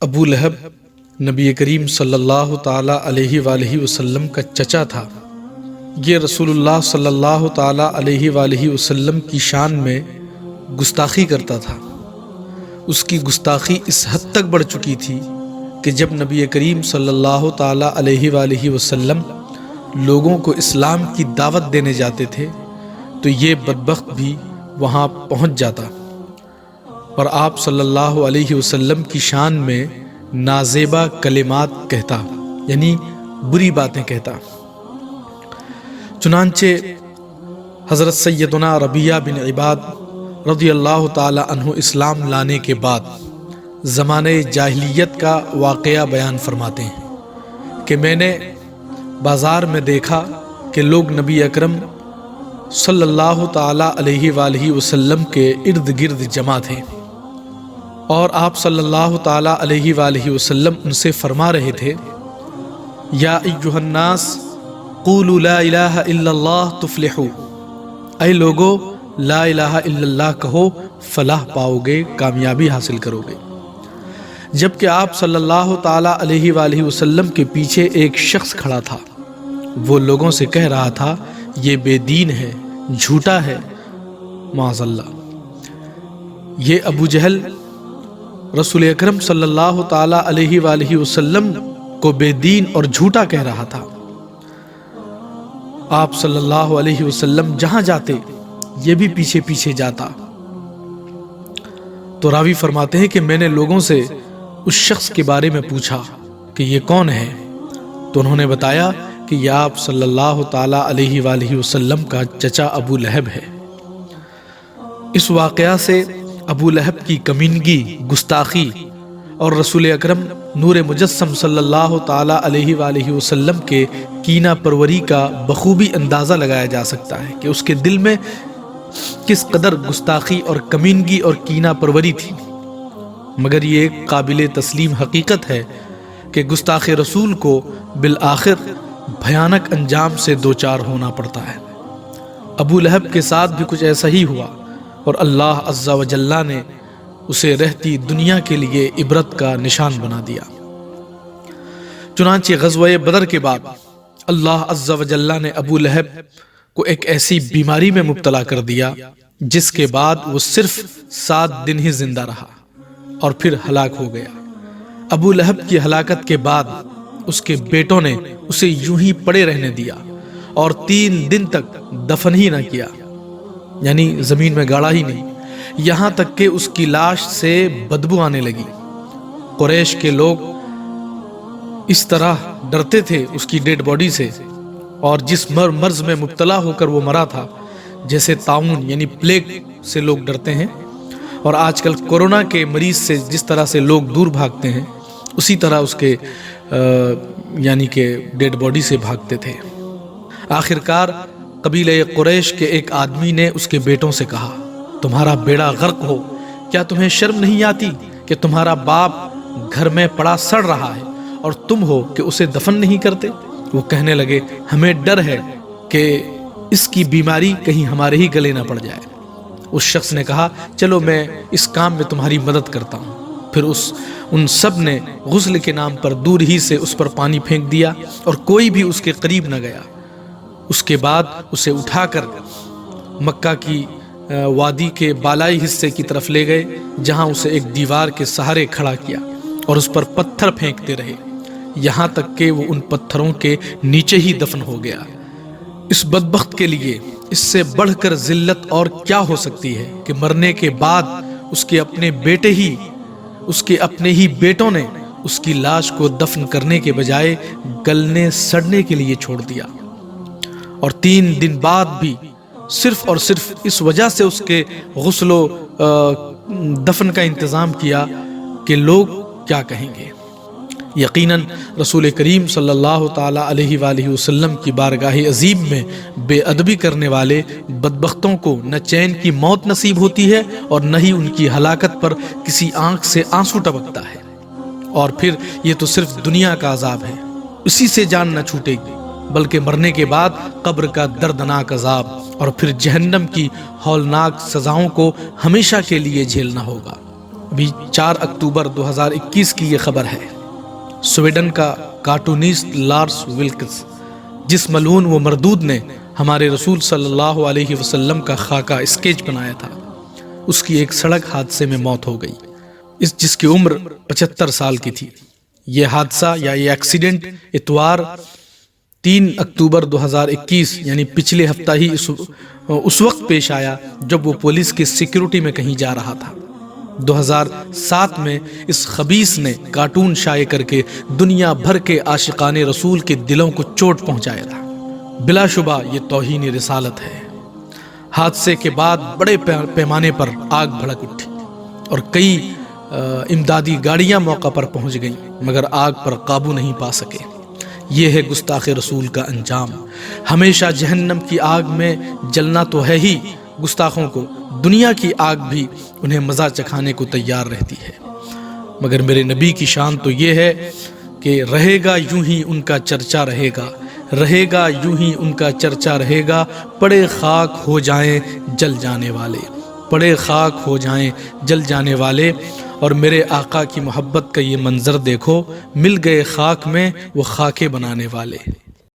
ابو لہب نبی کریم صلی اللہ تعالیٰ علیہ وآلہ وسلم کا چچا تھا۔ یہ رسول اللہ صلی اللہ تعالیٰ علیہ وآلہ وسلم کی شان میں گستاخی کرتا تھا۔ اس کی گستاخی اس حد تک بڑھ چکی تھی کہ جب نبی کریم صلی اللہ تعالیٰ علیہ وآلہ وسلم لوگوں کو اسلام کی دعوت دینے جاتے تھے تو یہ بدبخت بھی وہاں پہنچ جاتا اور آپ صلی اللہ علیہ وسلم کی شان میں نازیبا کلمات کہتا، یعنی بری باتیں کہتا۔ چنانچہ حضرت سیدنا ربیعہ بن عباد رضی اللہ تعالی عنہ اسلام لانے کے بعد زمانے جاہلیت کا واقعہ بیان فرماتے ہیں کہ میں نے بازار میں دیکھا کہ لوگ نبی اکرم صلی اللہ تعالی علیہ وآلہ وسلم کے ارد گرد جمع تھے اور آپ صلی اللہ تعالی علیہ وآلہ وسلم ان سے فرما رہے تھے، یا ایھا الناس قولوا لا الہ الا اللہ تفلحوا، اے لوگو لا الہ الا اللہ کہو فلاح پاؤ گے، کامیابی حاصل کرو گے۔ جبکہ آپ صلی اللہ تعالی علیہ وآلہ وسلم کے پیچھے ایک شخص کھڑا تھا، وہ لوگوں سے کہہ رہا تھا یہ بے دین ہے، جھوٹا ہے، معاذ اللہ۔ یہ ابو جہل رسول اکرم صلی اللہ تعالی علیہ وآلہ وسلم کو بے دین اور جھوٹا کہہ رہا تھا۔ آپ صلی اللہ علیہ وسلم جہاں جاتے یہ بھی پیچھے پیچھے جاتا۔ تو راوی فرماتے ہیں کہ میں نے لوگوں سے اس شخص کے بارے میں پوچھا کہ یہ کون ہے، تو انہوں نے بتایا کہ یہ آپ صلی اللہ تعالی علیہ وآلہ وسلم کا چچا ابو لہب ہے۔ اس واقعہ سے ابو لہب کی کمینگی، گستاخی اور رسول اکرم نور مجسم صلی اللہ تعالی علیہ وآلہ وسلم کے کینہ پروری کا بخوبی اندازہ لگایا جا سکتا ہے کہ اس کے دل میں کس قدر گستاخی اور کمینگی اور کینہ پروری تھی۔ مگر یہ ایک قابل تسلیم حقیقت ہے کہ گستاخ رسول کو بالآخر بھیانک انجام سے دوچار ہونا پڑتا ہے۔ ابو لہب کے ساتھ بھی کچھ ایسا ہی ہوا اور اللہ عز و جل نے اسے رہتی دنیا کے لیے عبرت کا نشان بنا دیا۔ چنانچہ غزوہ بدر کے بعد اللہ عز و جل نے ابو لہب کو ایک ایسی بیماری میں مبتلا کر دیا جس کے بعد وہ صرف 7 دن ہی زندہ رہا اور پھر ہلاک ہو گیا۔ ابو لہب کی ہلاکت کے بعد اس کے بیٹوں نے اسے یوں ہی پڑے رہنے دیا اور 3 دن تک دفن ہی نہ کیا، یعنی زمین میں گاڑا ہی نہیں، یہاں تک کہ اس کی لاش سے بدبو آنے لگی۔ قریش کے لوگ اس طرح ڈرتے تھے اس کی ڈیڈ باڈی سے، اور جس مرض میں مبتلا ہو کر وہ مرا تھا، جیسے طاعون یعنی پلیگ سے لوگ ڈرتے ہیں، اور آج کل کورونا کے مریض سے جس طرح سے لوگ دور بھاگتے ہیں، اسی طرح اس کے یعنی کہ ڈیڈ باڈی سے بھاگتے تھے۔ آخرکار قبیلہ قریش کے ایک آدمی نے اس کے بیٹوں سے کہا، تمہارا بیڑا غرق ہو، کیا تمہیں شرم نہیں آتی کہ تمہارا باپ گھر میں پڑا سڑ رہا ہے اور تم ہو کہ اسے دفن نہیں کرتے؟ وہ کہنے لگے، ہمیں ڈر ہے کہ اس کی بیماری کہیں ہمارے ہی گلے نہ پڑ جائے۔ اس شخص نے کہا، چلو میں اس کام میں تمہاری مدد کرتا ہوں۔ پھر ان سب نے غسل کے نام پر دور ہی سے اس پر پانی پھینک دیا اور کوئی بھی اس کے قریب نہ گیا۔ اس کے بعد اسے اٹھا کر مکہ کی وادی کے بالائی حصے کی طرف لے گئے، جہاں اسے ایک دیوار کے سہارے کھڑا کیا اور اس پر پتھر پھینکتے رہے، یہاں تک کہ وہ ان پتھروں کے نیچے ہی دفن ہو گیا۔ اس بدبخت کے لیے اس سے بڑھ کر ذلت اور کیا ہو سکتی ہے کہ مرنے کے بعد اس کے اپنے ہی بیٹوں نے اس کی لاش کو دفن کرنے کے بجائے گلنے سڑنے کے لیے چھوڑ دیا، اور 3 دن بعد بھی صرف اور صرف اس وجہ سے اس کے غسل و دفن کا انتظام کیا کہ لوگ کیا کہیں گے۔ یقیناً رسول کریم صلی اللہ تعالی علیہ وآلہ وسلم کی بارگاہ عظیم میں بے ادبی کرنے والے بدبختوں کو نہ چین کی موت نصیب ہوتی ہے اور نہ ہی ان کی ہلاکت پر کسی آنکھ سے آنسو ٹپکتا ہے، اور پھر یہ تو صرف دنیا کا عذاب ہے، اسی سے جان نہ چھوٹے گی، بلکہ مرنے کے بعد قبر کا دردناک عذاب اور پھر جہنم کی ہولناک سزاؤں کو ہمیشہ کے لیے جھیلنا ہوگا۔ ابھی 4 اکتوبر 2021 کی یہ خبر ہے۔ سویڈن کا کارٹونسٹ لارس ولکس، جس ملعون و مردود نے ہمارے رسول صلی اللہ علیہ وسلم کا خاکہ اسکیچ بنایا تھا، اس کی ایک سڑک حادثے میں موت ہو گئی، جس کی عمر 75 سال کی تھی۔ یہ حادثہ یا یہ ایکسیڈنٹ اتوار 3 اکتوبر 2021 یعنی پچھلے ہفتہ ہی اس وقت پیش آیا جب وہ پولیس کی سیکیورٹی میں کہیں جا رہا تھا۔ 2007 میں اس خبیث نے کارٹون شائع کر کے دنیا بھر کے عاشقان رسول کے دلوں کو چوٹ پہنچایا تھا۔ بلا شبہ یہ توہین رسالت ہے۔ حادثے کے بعد بڑے پیمانے پر آگ بھڑک اٹھی اور کئی امدادی گاڑیاں موقع پر پہنچ گئیں، مگر آگ پر قابو نہیں پا سکے۔ یہ ہے گستاخ رسول کا انجام۔ ہمیشہ جہنم کی آگ میں جلنا تو ہے ہی، گستاخوں کو دنیا کی آگ بھی انہیں مزہ چکھانے کو تیار رہتی ہے۔ مگر میرے نبی کی شان تو یہ ہے کہ رہے گا یوں ہی ان کا چرچا رہے گا، رہے گا یوں ہی ان کا چرچا رہے گا، پڑے خاک ہو جائیں جل جانے والے، پڑے خاک ہو جائیں جل جانے والے۔ اور میرے آقا کی محبت کا یہ منظر دیکھو، مل گئے خاک میں وہ خاکے بنانے والے۔